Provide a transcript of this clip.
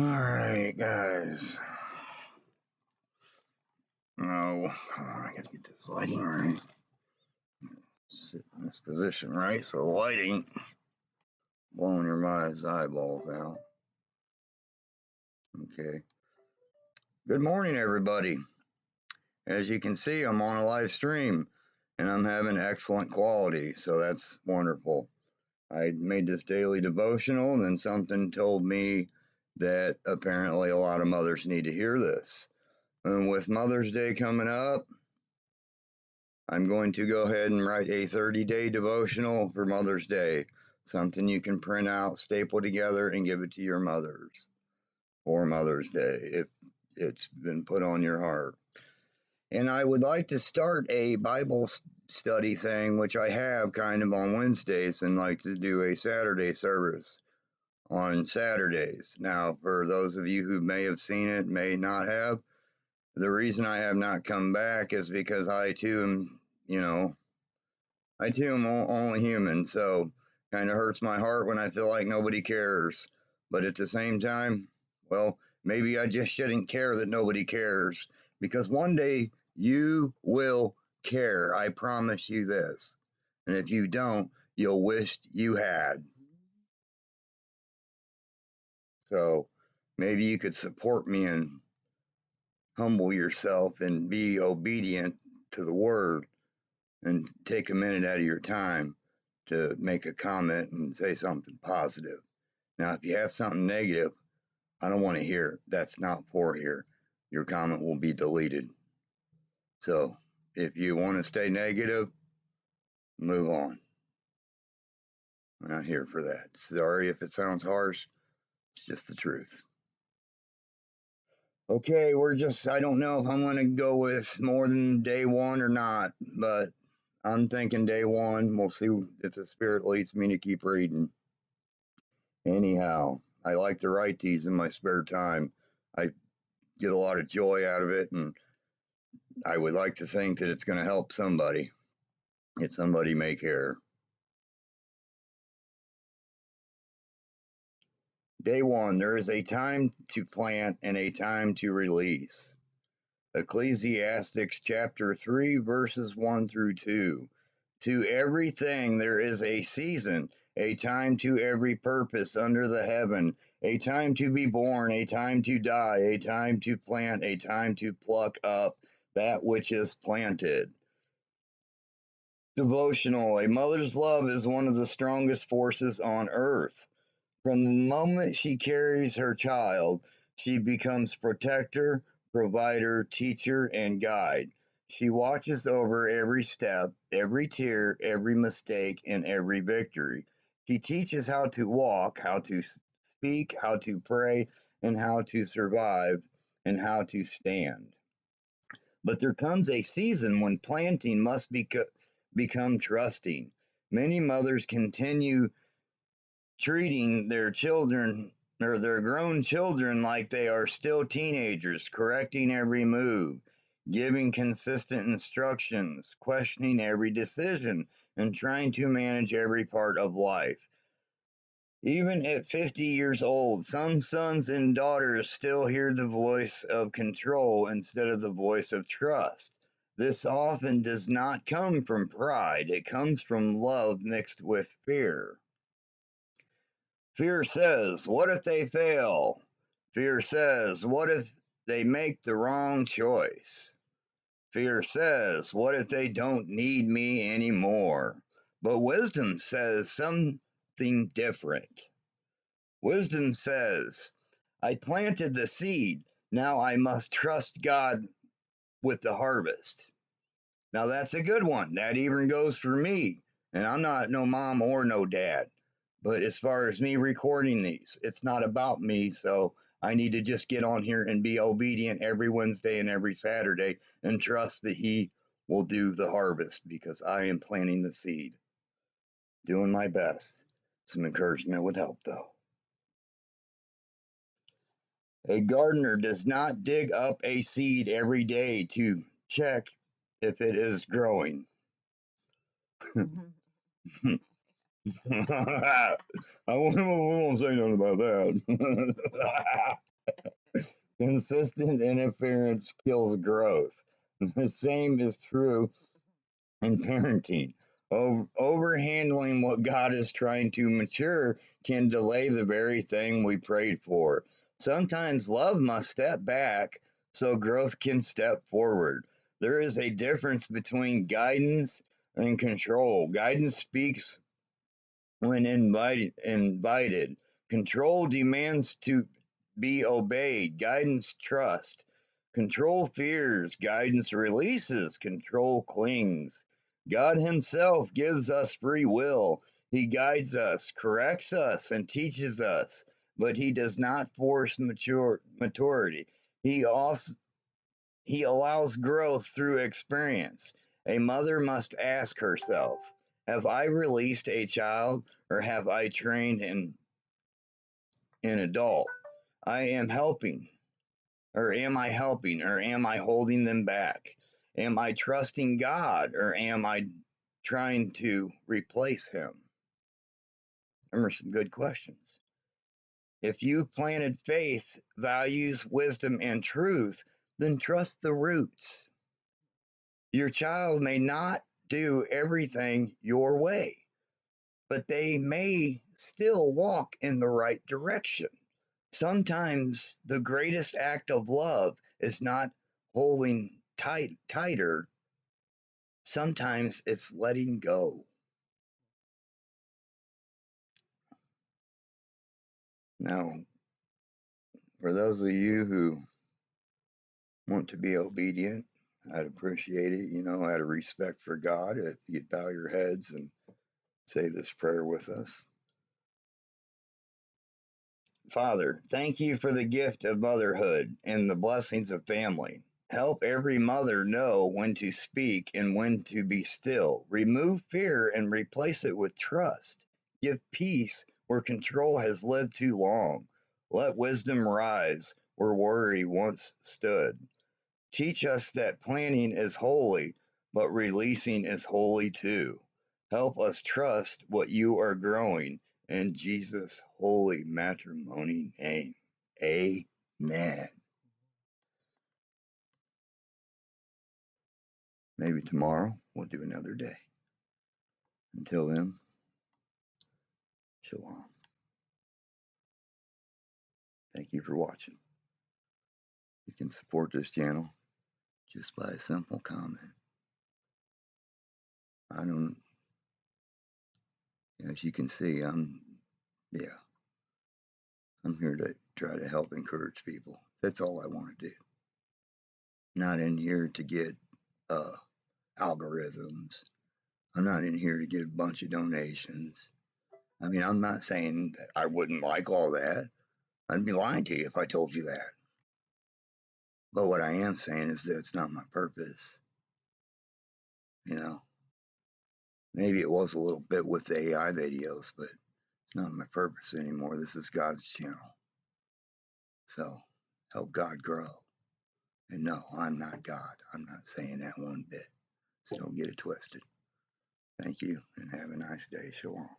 Alright, guys. Oh, I gotta get this lighting right. Sit in this position right so the lighting blowing your mind's eyeballs out. Okay. Good morning, everybody. As you can see, I'm on a live stream and I'm having excellent quality, so that's wonderful. I made this daily devotional, and then something told me that apparently a lot of mothers need to hear this. And with Mother's Day coming up, I'm going to go ahead and write a 30-day devotional for Mother's Day, something you can print out, staple together, and give it to your mothers for Mother's Day if it's been put on your heart. And I would like to start a Bible study thing, which I have kind of on Wednesdays, and like to do a Saturday service on Saturdays. Now, for those of you who may have seen it, may not have, the reason I have not come back is because I too am, only human, so kind of hurts my heart when I feel like nobody cares. But at the same time, well, maybe I just shouldn't care that nobody cares, because one day you will care. I promise you this. And if you don't, you'll wish you had. So maybe you could support me and humble yourself and be obedient to the word and take a minute out of your time to make a comment and say something positive. Now, if you have something negative, I don't want to hear it. That's not for here. Your comment will be deleted. So if you want to stay negative, move on. I'm not here for that. Sorry if it sounds harsh. It's just the truth. Okay, I don't know if I'm going to go with more than day one or not, but I'm thinking day one. We'll see if the Spirit leads me to keep reading. Anyhow, I like to write these in my spare time. I get a lot of joy out of it, and I would like to think that it's going to help somebody. If somebody may care. Day one, there is a time to plant and a time to release. Ecclesiastes chapter 3, verses 1 through 2. To everything there is a season, a time to every purpose under the heaven, a time to be born, a time to die, a time to plant, a time to pluck up that which is planted. Devotional. A mother's love is one of the strongest forces on earth. From the moment she carries her child, she becomes protector, provider, teacher, and guide. She watches over every step, every tear, every mistake, and every victory. She teaches how to walk, how to speak, how to pray, and how to survive, and how to stand. But there comes a season when planting must become trusting. Many mothers continue treating their children or their grown children like they are still teenagers, correcting every move, giving consistent instructions, questioning every decision, and trying to manage every part of life. Even at 50 years old, some sons and daughters still hear the voice of control instead of the voice of trust. This often does not come from pride, it comes from love mixed with fear. Fear says, what if they fail? Fear says, what if they make the wrong choice? Fear says, what if they don't need me anymore? But wisdom says something different. Wisdom says, I planted the seed, now I must trust God with the harvest. Now that's a good one. That even goes for me. And I'm not no mom or no dad. But as far as me recording these, it's not about me. So I need to just get on here and be obedient every Wednesday and every Saturday and trust that He will do the harvest, because I am planting the seed. Doing my best. Some encouragement would help, though. A gardener does not dig up a seed every day to check if it is growing. I won't say nothing about that. Consistent interference kills growth. The same is true in parenting. Overhandling what God is trying to mature can delay the very thing we prayed for. Sometimes love must step back so growth can step forward. There is a difference between guidance and control. Guidance speaks when invited. Control demands to be obeyed. Guidance trust. Control fears. Guidance releases. Control clings. God Himself gives us free will. He guides us, corrects us, and teaches us, but He does not force maturity. He also he allows growth through experience. A mother must ask herself, have I released a child or have I trained an adult? I am helping, or am I helping, or am I holding them back? Am I trusting God or am I trying to replace Him? Those are some good questions. If you've planted faith, values, wisdom, and truth, then trust the roots. Your child may not do everything your way, but they may still walk in the right direction. Sometimes the greatest act of love is not holding tighter. Sometimes it's letting go. Now, for those of you who want to be obedient, I'd appreciate it. Out of respect for God, if you'd bow your heads and say this prayer with us. Father, thank you for the gift of motherhood and the blessings of family. Help every mother know when to speak and when to be still. Remove fear and replace it with trust. Give peace where control has lived too long. Let wisdom rise where worry once stood. Teach us that planning is holy, but releasing is holy too. Help us trust what you are growing in Jesus' holy matrimony name. Amen. Maybe tomorrow we'll do another day. Until then, shalom. Thank you for watching. You can support this channel just by a simple comment. As you can see, I'm here to try to help encourage people. That's all I want to do. Not in here to get algorithms. I'm not in here to get a bunch of donations. I'm not saying that I wouldn't like all that. I'd be lying to you if I told you that. But what I am saying is that it's not my purpose. Maybe it was a little bit with the AI videos, but it's not my purpose anymore. This is God's channel. So help God grow. And no, I'm not God. I'm not saying that one bit. So don't get it twisted. Thank you and have a nice day. Shalom.